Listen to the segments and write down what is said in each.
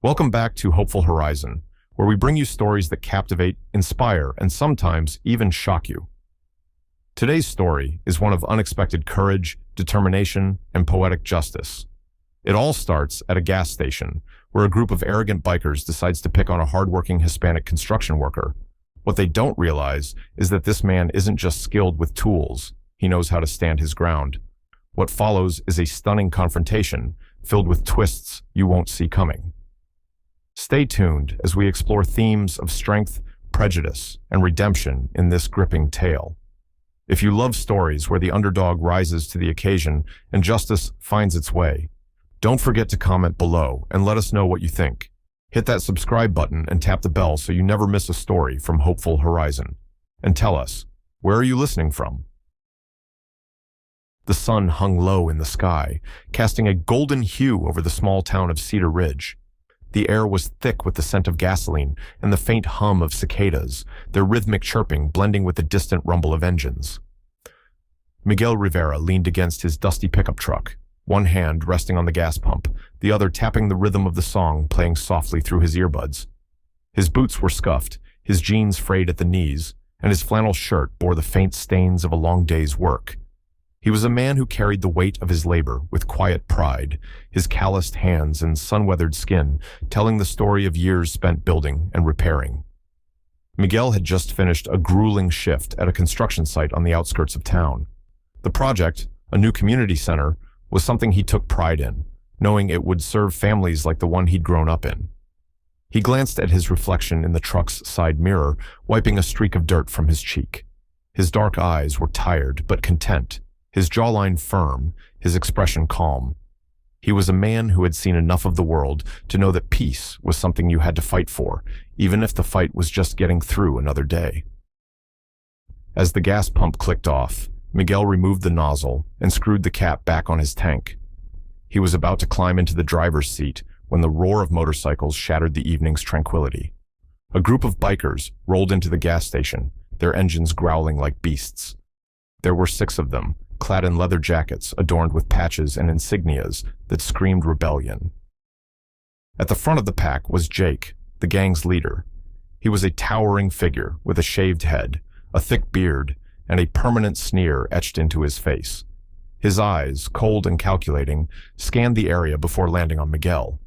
Welcome back to Hopeful Horizon, where we bring you stories that captivate, inspire, and sometimes even shock you. Today's story is one of unexpected courage, determination, and poetic justice. It all starts at a gas station, where a group of arrogant bikers decides to pick on a hardworking Hispanic construction worker. What they don't realize is that this man isn't just skilled with tools, he knows how to stand his ground. What follows is a stunning confrontation, filled with twists you won't see coming. Stay tuned as we explore themes of strength, prejudice, and redemption in this gripping tale. If you love stories where the underdog rises to the occasion and justice finds its way, don't forget to comment below and let us know what you think. Hit that subscribe button and tap the bell so you never miss a story from Hopeful Horizon. And tell us, where are you listening from? The sun hung low in the sky, casting a golden hue over the small town of Cedar Ridge. The air was thick with the scent of gasoline and the faint hum of cicadas, their rhythmic chirping blending with the distant rumble of engines. Miguel Rivera leaned against his dusty pickup truck, one hand resting on the gas pump, the other tapping the rhythm of the song playing softly through his earbuds. His boots were scuffed, his jeans frayed at the knees, and his flannel shirt bore the faint stains of a long day's work. He was a man who carried the weight of his labor with quiet pride, his calloused hands and sun-weathered skin telling the story of years spent building and repairing. Miguel had just finished a grueling shift at a construction site on the outskirts of town. The project, a new community center, was something he took pride in, knowing it would serve families like the one he'd grown up in. He glanced at his reflection in the truck's side mirror, wiping a streak of dirt from his cheek. His dark eyes were tired but content, his jawline firm, his expression calm. He was a man who had seen enough of the world to know that peace was something you had to fight for, even if the fight was just getting through another day. As the gas pump clicked off, Miguel removed the nozzle and screwed the cap back on his tank. He was about to climb into the driver's seat when the roar of motorcycles shattered the evening's tranquility. A group of bikers rolled into the gas station, their engines growling like beasts. There were 6 of them, clad in leather jackets adorned with patches and insignias that screamed rebellion. At the front of the pack was Jake, the gang's leader. He was a towering figure with a shaved head, a thick beard, and a permanent sneer etched into his face. His eyes, cold and calculating, scanned the area before landing on Miguel.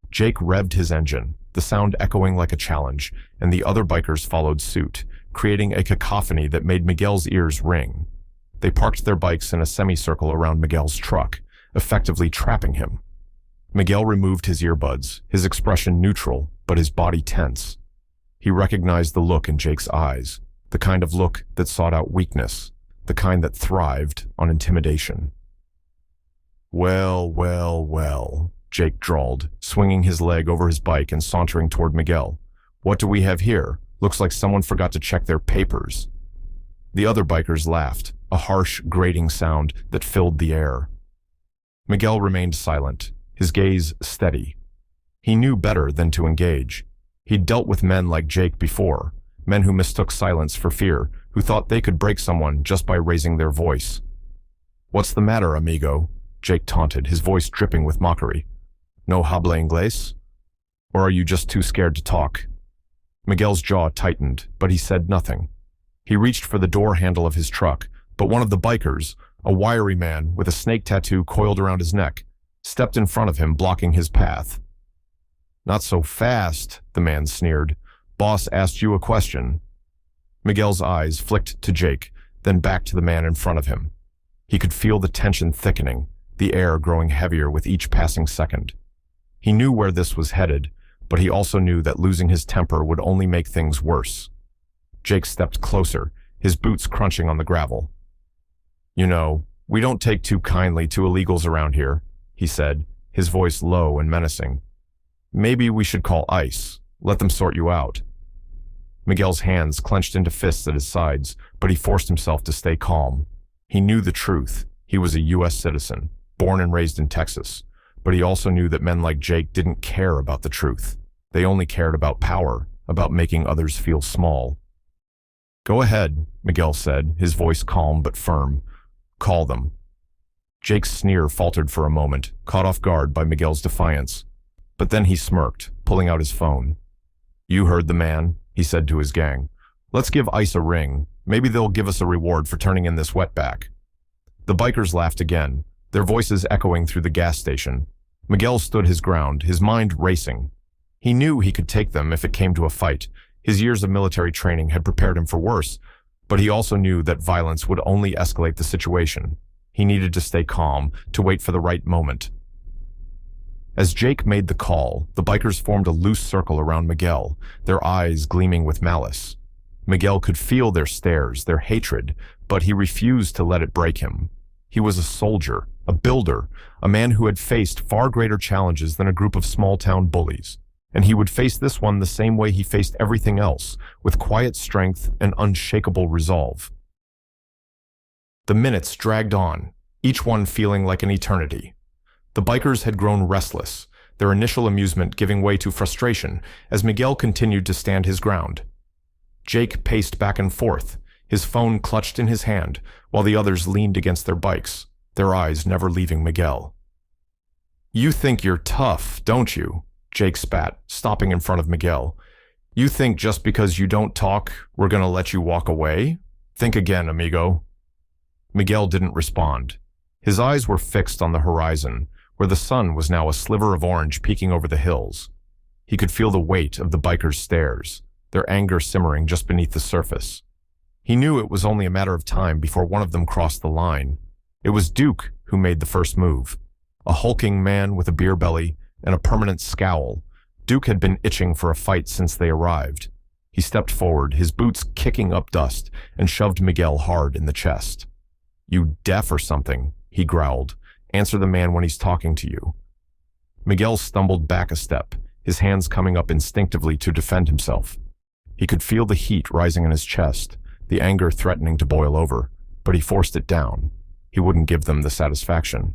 Jake revved his engine, the sound echoing like a challenge, and the other bikers followed suit, creating a cacophony that made Miguel's ears ring. They parked their bikes in a semicircle around Miguel's truck, effectively trapping him. Miguel removed his earbuds, his expression neutral, but his body tense. He recognized the look in Jake's eyes, the kind of look that sought out weakness, the kind that thrived on intimidation. Well, Jake drawled, swinging his leg over his bike and sauntering toward Miguel. What do we have here? Looks like someone forgot to check their papers. The other bikers laughed, a harsh, grating sound that filled the air. Miguel remained silent, his gaze steady. He knew better than to engage. He'd dealt with men like Jake before, men who mistook silence for fear, who thought they could break someone just by raising their voice. "What's the matter, amigo?" Jake taunted, his voice dripping with mockery. "No habla inglés? Or are you just too scared to talk?" Miguel's jaw tightened, but he said nothing. He reached for the door handle of his truck, but one of the bikers, a wiry man with a snake tattoo coiled around his neck, stepped in front of him, blocking his path. "Not so fast," the man sneered. "Boss asked you a question." Miguel's eyes flicked to Jake, then back to the man in front of him. He could feel the tension thickening, the air growing heavier with each passing second. He knew where this was headed, but he also knew that losing his temper would only make things worse. Jake stepped closer, his boots crunching on the gravel. "You know, we don't take too kindly to illegals around here," he said, his voice low and menacing. "Maybe we should call ICE. Let them sort you out." Miguel's hands clenched into fists at his sides, but he forced himself to stay calm. He knew the truth. He was a U.S. citizen, born and raised in Texas, but he also knew that men like Jake didn't care about the truth. They only cared about power, about making others feel small. "Go ahead," Miguel said, his voice calm but firm. "Call them." Jake's sneer faltered for a moment, caught off guard by Miguel's defiance. But then he smirked, pulling out his phone. "You heard the man," he said to his gang. "Let's give ICE a ring. Maybe they'll give us a reward for turning in this wetback." The bikers laughed again, their voices echoing through the gas station. Miguel stood his ground, his mind racing. He knew he could take them if it came to a fight. His years of military training had prepared him for worse, but he also knew that violence would only escalate the situation. He needed to stay calm, to wait for the right moment. As Jake made the call, the bikers formed a loose circle around Miguel, their eyes gleaming with malice. Miguel could feel their stares, their hatred, but he refused to let it break him. He was a soldier, a builder, a man who had faced far greater challenges than a group of small-town bullies. And he would face this one the same way he faced everything else, with quiet strength and unshakable resolve. The minutes dragged on, each one feeling like an eternity. The bikers had grown restless, their initial amusement giving way to frustration as Miguel continued to stand his ground. Jake paced back and forth, his phone clutched in his hand, while the others leaned against their bikes, their eyes never leaving Miguel. "You think you're tough, don't you?" Jake spat, stopping in front of Miguel. "You think just because you don't talk, we're gonna let you walk away? Think again, amigo." Miguel didn't respond. His eyes were fixed on the horizon, where the sun was now a sliver of orange peeking over the hills. He could feel the weight of the bikers' stares, their anger simmering just beneath the surface. He knew it was only a matter of time before one of them crossed the line. It was Duke who made the first move. A hulking man with a beer belly and a permanent scowl, Duke had been itching for a fight since they arrived. He stepped forward, his boots kicking up dust, and shoved Miguel hard in the chest. "You deaf or something?" he growled. "Answer the man when he's talking to you." Miguel stumbled back a step, his hands coming up instinctively to defend himself. He could feel the heat rising in his chest, the anger threatening to boil over, but he forced it down. He wouldn't give them the satisfaction.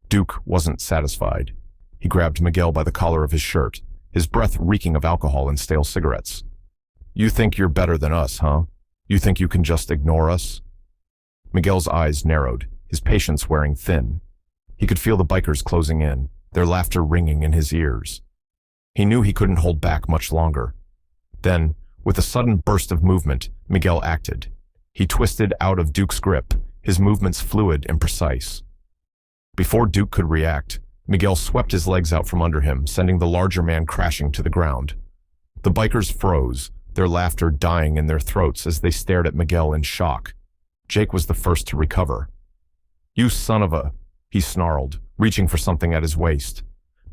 Duke wasn't satisfied. He grabbed Miguel by the collar of his shirt, his breath reeking of alcohol and stale cigarettes. "You think you're better than us, huh? You think you can just ignore us?" Miguel's eyes narrowed, his patience wearing thin. He could feel the bikers closing in, their laughter ringing in his ears. He knew he couldn't hold back much longer. Then, with a sudden burst of movement, Miguel acted. He twisted out of Duke's grip, his movements fluid and precise. Before Duke could react, Miguel swept his legs out from under him, sending the larger man crashing to the ground. The bikers froze, their laughter dying in their throats as they stared at Miguel in shock. Jake was the first to recover. "You son of a..." he snarled, reaching for something at his waist.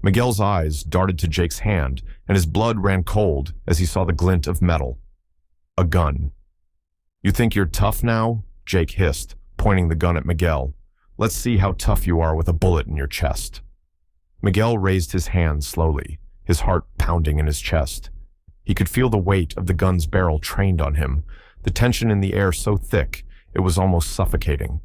Miguel's eyes darted to Jake's hand, and his blood ran cold as he saw the glint of metal. A gun. "You think you're tough now?" Jake hissed, pointing the gun at Miguel. "Let's see how tough you are with a bullet in your chest." Miguel raised his hand slowly, his heart pounding in his chest. He could feel the weight of the gun's barrel trained on him, the tension in the air so thick it was almost suffocating.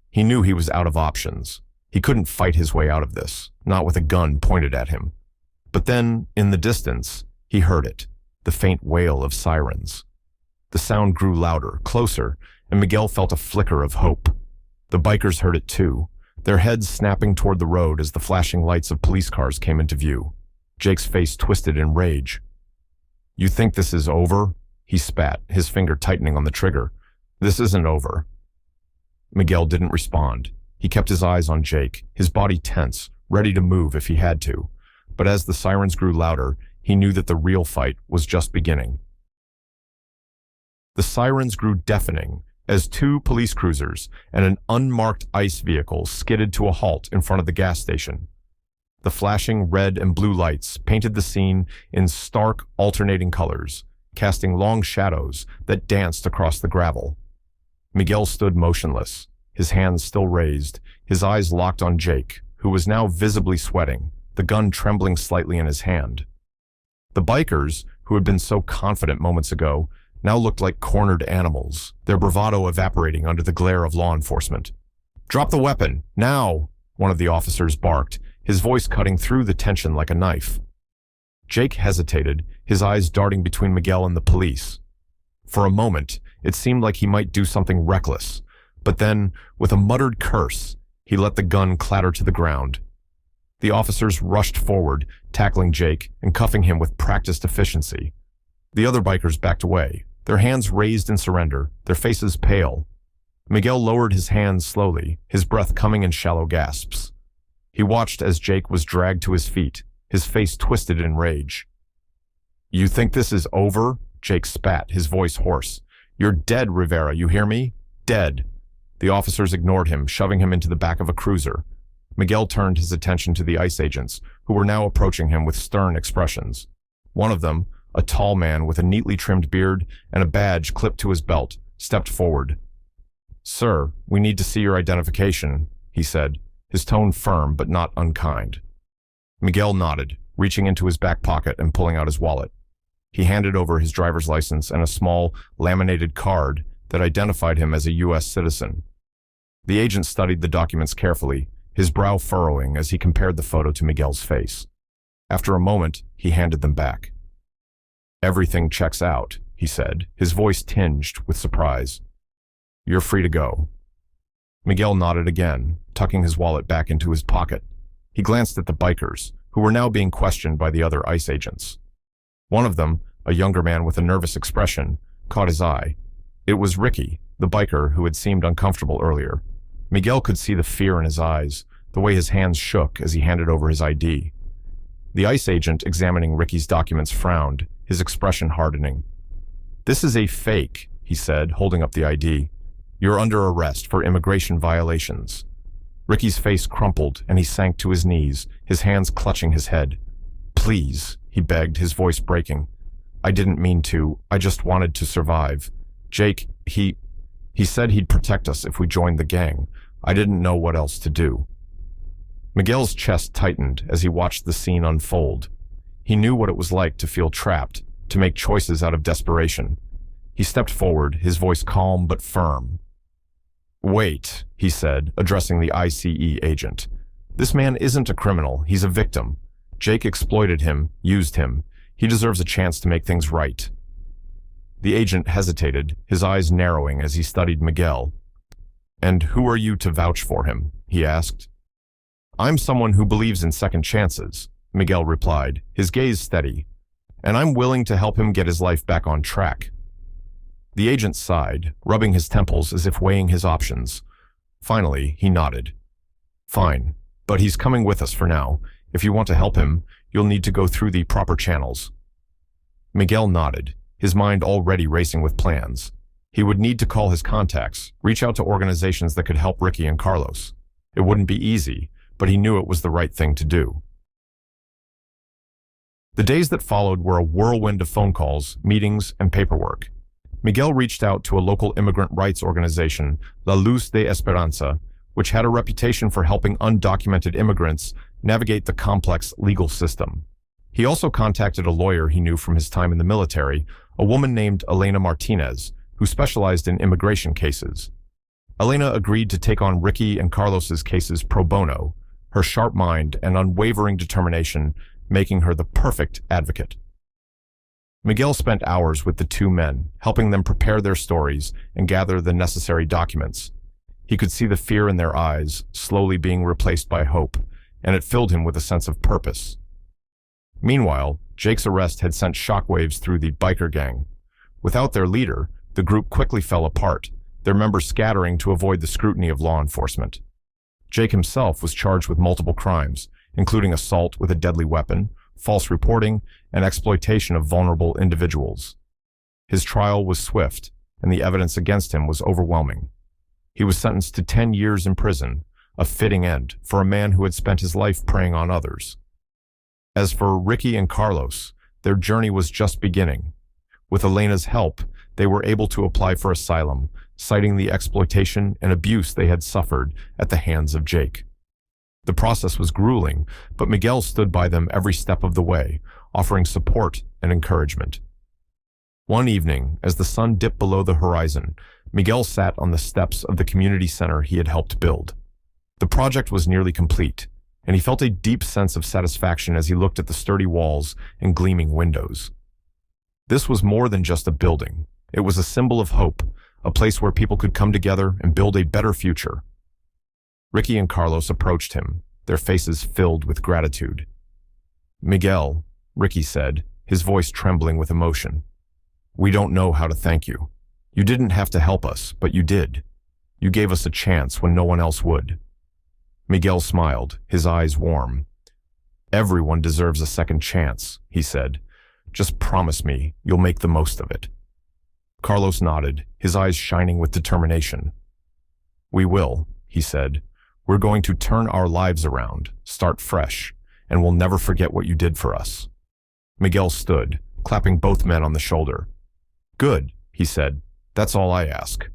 He knew he was out of options. He couldn't fight his way out of this, not with a gun pointed at him. But then, in the distance, he heard it, the faint wail of sirens. The sound grew louder, closer, and Miguel felt a flicker of hope. The bikers heard it too, their heads snapping toward the road as the flashing lights of police cars came into view. Jake's face twisted in rage. "You think this is over?" he spat, his finger tightening on the trigger. "This isn't over." Miguel didn't respond. He kept his eyes on Jake, his body tense, ready to move if he had to. But as the sirens grew louder, he knew that the real fight was just beginning. The sirens grew deafening as two police cruisers and an unmarked ICE vehicle skidded to a halt in front of the gas station. The flashing red and blue lights painted the scene in stark, alternating colors, casting long shadows that danced across the gravel. Miguel stood motionless, his hands still raised, his eyes locked on Jake, who was now visibly sweating, the gun trembling slightly in his hand. The bikers, who had been so confident moments ago, now looked like cornered animals, their bravado evaporating under the glare of law enforcement. "Drop the weapon, now!" one of the officers barked, his voice cutting through the tension like a knife. Jake hesitated, his eyes darting between Miguel and the police. For a moment, it seemed like he might do something reckless, but then, with a muttered curse, he let the gun clatter to the ground. The officers rushed forward, tackling Jake and cuffing him with practiced efficiency. The other bikers backed away, their hands raised in surrender, their faces pale. Miguel lowered his hands slowly, his breath coming in shallow gasps. He watched as Jake was dragged to his feet, his face twisted in rage. "You think this is over?" Jake spat, his voice hoarse. "You're dead, Rivera, you hear me? Dead." The officers ignored him, shoving him into the back of a cruiser. Miguel turned his attention to the ICE agents, who were now approaching him with stern expressions. One of them, a tall man with a neatly trimmed beard and a badge clipped to his belt, stepped forward. "Sir, we need to see your identification," he said, his tone firm but not unkind. Miguel nodded, reaching into his back pocket and pulling out his wallet. He handed over his driver's license and a small, laminated card that identified him as a U.S. citizen. The agent studied the documents carefully, his brow furrowing as he compared the photo to Miguel's face. After a moment, he handed them back. "Everything checks out," he said, his voice tinged with surprise. "You're free to go." Miguel nodded again, tucking his wallet back into his pocket. He glanced at the bikers, who were now being questioned by the other ICE agents. One of them, a younger man with a nervous expression, caught his eye. It was Ricky, the biker who had seemed uncomfortable earlier. Miguel could see the fear in his eyes, the way his hands shook as he handed over his ID. The ICE agent examining Ricky's documents frowned, his expression hardening. "This is a fake," he said, holding up the ID. "You're under arrest for immigration violations." Ricky's face crumpled and he sank to his knees, his hands clutching his head. "Please," he begged, his voice breaking. "I didn't mean to. I just wanted to survive. Jake, he said he'd protect us if we joined the gang. I didn't know what else to do." Miguel's chest tightened as he watched the scene unfold. He knew what it was like to feel trapped, to make choices out of desperation. He stepped forward, his voice calm but firm. "Wait," he said, addressing the ICE agent. "This man isn't a criminal, he's a victim. Jake exploited him, used him. He deserves a chance to make things right." The agent hesitated, his eyes narrowing as he studied Miguel. "And who are you to vouch for him?" he asked. "I'm someone who believes in second chances," Miguel replied, his gaze steady. "And I'm willing to help him get his life back on track." The agent sighed, rubbing his temples as if weighing his options. Finally, he nodded. "Fine, but he's coming with us for now. If you want to help him, you'll need to go through the proper channels." Miguel nodded, his mind already racing with plans. He would need to call his contacts, reach out to organizations that could help Ricky and Carlos. It wouldn't be easy, but he knew it was the right thing to do. The days that followed were a whirlwind of phone calls, meetings, and paperwork. Miguel reached out to a local immigrant rights organization, La Luz de Esperanza, which had a reputation for helping undocumented immigrants navigate the complex legal system. He also contacted a lawyer he knew from his time in the military, a woman named Elena Martinez, who specialized in immigration cases. Elena agreed to take on Ricky and Carlos's cases pro bono, her sharp mind and unwavering determination making her the perfect advocate. Miguel spent hours with the two men, helping them prepare their stories and gather the necessary documents. He could see the fear in their eyes, slowly being replaced by hope, and it filled him with a sense of purpose. Meanwhile, Jake's arrest had sent shockwaves through the biker gang. Without their leader, the group quickly fell apart, their members scattering to avoid the scrutiny of law enforcement. Jake himself was charged with multiple crimes, including assault with a deadly weapon, false reporting, and exploitation of vulnerable individuals. His trial was swift, and the evidence against him was overwhelming. He was sentenced to 10 years in prison, a fitting end for a man who had spent his life preying on others. As for Ricky and Carlos, their journey was just beginning. With Elena's help, they were able to apply for asylum, citing the exploitation and abuse they had suffered at the hands of Jake. The process was grueling, but Miguel stood by them every step of the way, offering support and encouragement. One evening, as the sun dipped below the horizon, Miguel sat on the steps of the community center he had helped build. The project was nearly complete, and he felt a deep sense of satisfaction as he looked at the sturdy walls and gleaming windows. This was more than just a building. It was a symbol of hope, a place where people could come together and build a better future. Ricky and Carlos approached him, their faces filled with gratitude. "Miguel," Ricky said, his voice trembling with emotion. "We don't know how to thank you. You didn't have to help us, but you did. You gave us a chance when no one else would." Miguel smiled, his eyes warm. "Everyone deserves a second chance," he said. "Just promise me you'll make the most of it." Carlos nodded, his eyes shining with determination. "We will," he said. "We're going to turn our lives around, start fresh, and we'll never forget what you did for us." Miguel stood, clapping both men on the shoulder. "Good," he said. "That's all I ask."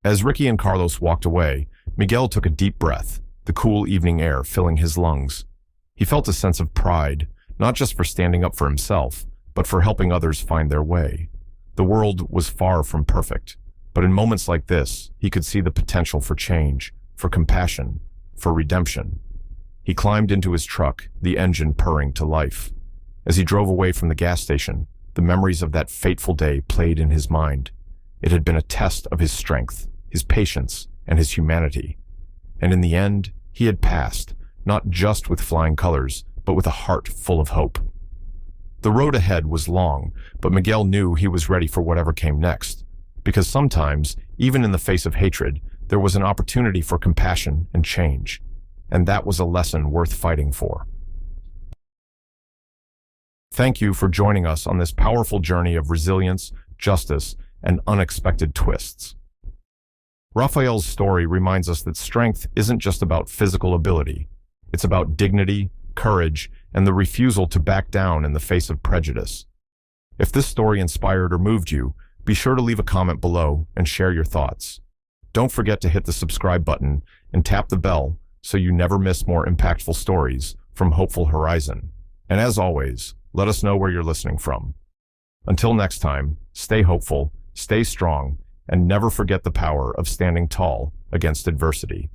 As Ricky and Carlos walked away, Miguel took a deep breath, the cool evening air filling his lungs. He felt a sense of pride, not just for standing up for himself, but for helping others find their way. The world was far from perfect, but in moments like this, he could see the potential for change, for compassion, for redemption. He climbed into his truck, the engine purring to life. As he drove away from the gas station, the memories of that fateful day played in his mind. It had been a test of his strength, his patience, and his humanity. And in the end, he had passed, not just with flying colors, but with a heart full of hope. The road ahead was long, but Miguel knew he was ready for whatever came next, because sometimes, even in the face of hatred, there was an opportunity for compassion and change, and that was a lesson worth fighting for. Thank you for joining us on this powerful journey of resilience, justice, and unexpected twists. Raphael's story reminds us that strength isn't just about physical ability. It's about dignity, courage, and the refusal to back down in the face of prejudice. If this story inspired or moved you, be sure to leave a comment below and share your thoughts. Don't forget to hit the subscribe button and tap the bell so you never miss more impactful stories from Hopeful Horizon. And as always, let us know where you're listening from. Until next time, stay hopeful, stay strong, and never forget the power of standing tall against adversity.